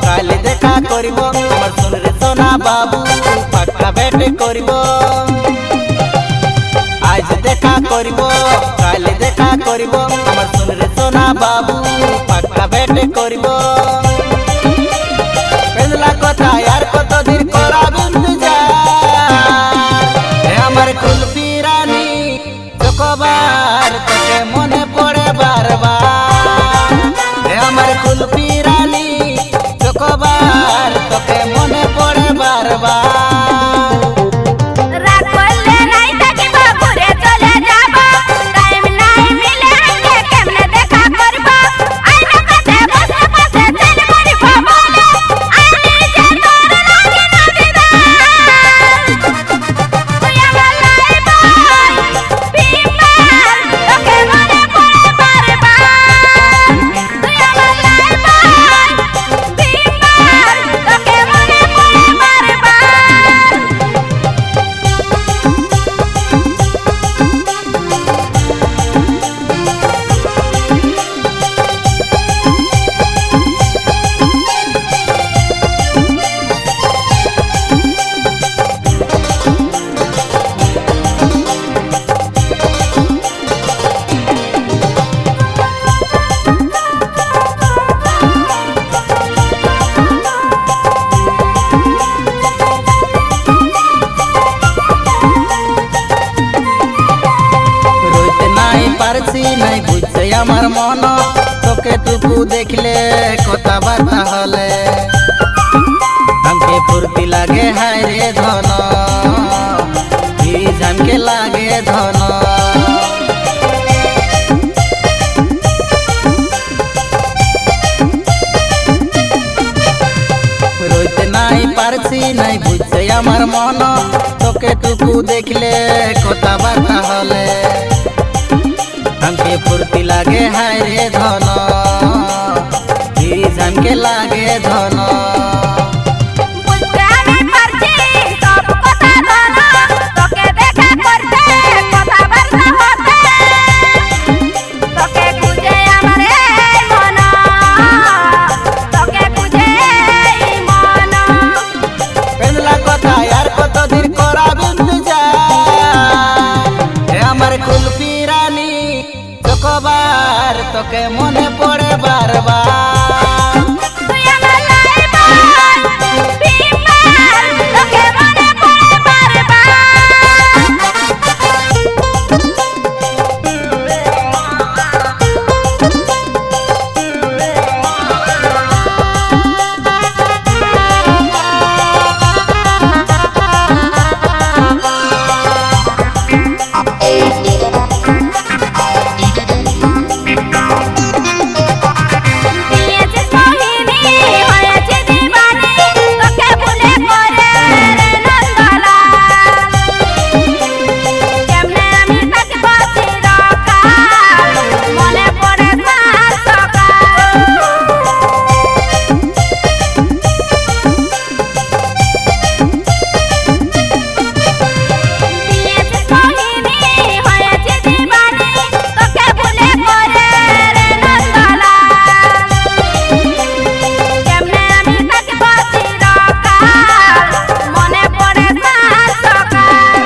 কালে দেখা করিব আমার সোনারে সোনা বাবু পাক্কা বেটে করিব। আজ দেখা করিব কালে দেখা করিব আমার সোনারে সোনা বাবু পাক্কা বেটে করিব। পেছলা কথা আর কতদিন করাব ইন্তজার আমার কুলফি রানী চকবার তোকে মনে পড়ে বারবার আমার কুলফি রানী চকবার তোকে মনে পড়ে বারবার। রাত করলে নাই থাকিব ঘুরে চলে যাব টাইম নাই মিলে আগে কেমনে দেখা করব আইনা কাছে বসে বসে চেল করিব বলে আমি যে তোর লাগে না দিদার তুই আমার লাইফ বিমার তোকে মনে পড়ে বারবার তুই আমার লাইফ বিমার তোকে মনে পড়ে বারবার। রইতে নাই পারছি নাই বুঝছে আমার মন তোকে টুকু দেখলে কথাবার্তা হলে আমাকে ফুর্তি লাগে হায় রে ধন জানকে লাগে ধন। রইতে নাই পারছি নাই বুঝছে আমার মন তোকে টুকু দেখলে কথাবার্তা হলে আমাকে ফুর্তি লাগে হায় রে ধন জানকে লাগে ধন। বুঝতে আমি পারছি সব কথা ধন তোকে দেখা করতে কথাবার্তা হতে তোকে খুঁজে আমার এই মন তোকে খুঁজে এই মন। পেছলা কথা আর কতদিন করাব ইন্তজার আমার কুলফি রানী চকবার তোকে মনে পড়ে বারবার তুই আমার লাইফ বিমার তোকে মনে পড়ে বারবার। দিয়েছিস মোহিনী হয়েছে দিবানী তোকে ভুলে করে রে নন্দলাল কেমনে আমি থাকিব চিরকাল মনে পড়ে সাত সকাল। দিয়েছিস মোহিনী হয়েছে দিবানী তোকে ভুলে করে রে নন্দলাল কেমনে আমি থাকিব চিরকাল মনে পড়ে সাত সকাল।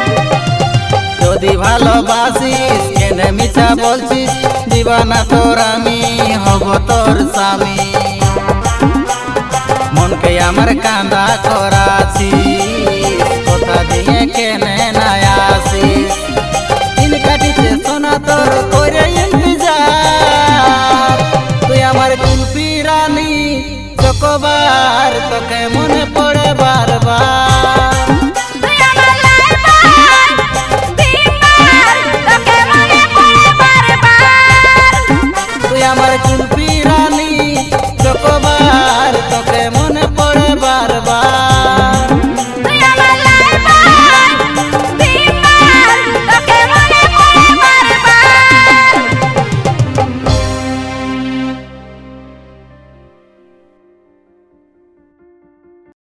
যদি ভালোবাসিস কেনে মিছা বলছিস দিবানা তোর আমি হব তোর স্বামী মনকে আমার কান্দা করাছিস কথা দিয়ে কেনে না আসিস দিন কাটিছে সোনা তোর করে ইন্তজার তুই আমার কুলফি রানী চকবার তোকে মনে পড়ে বারবার।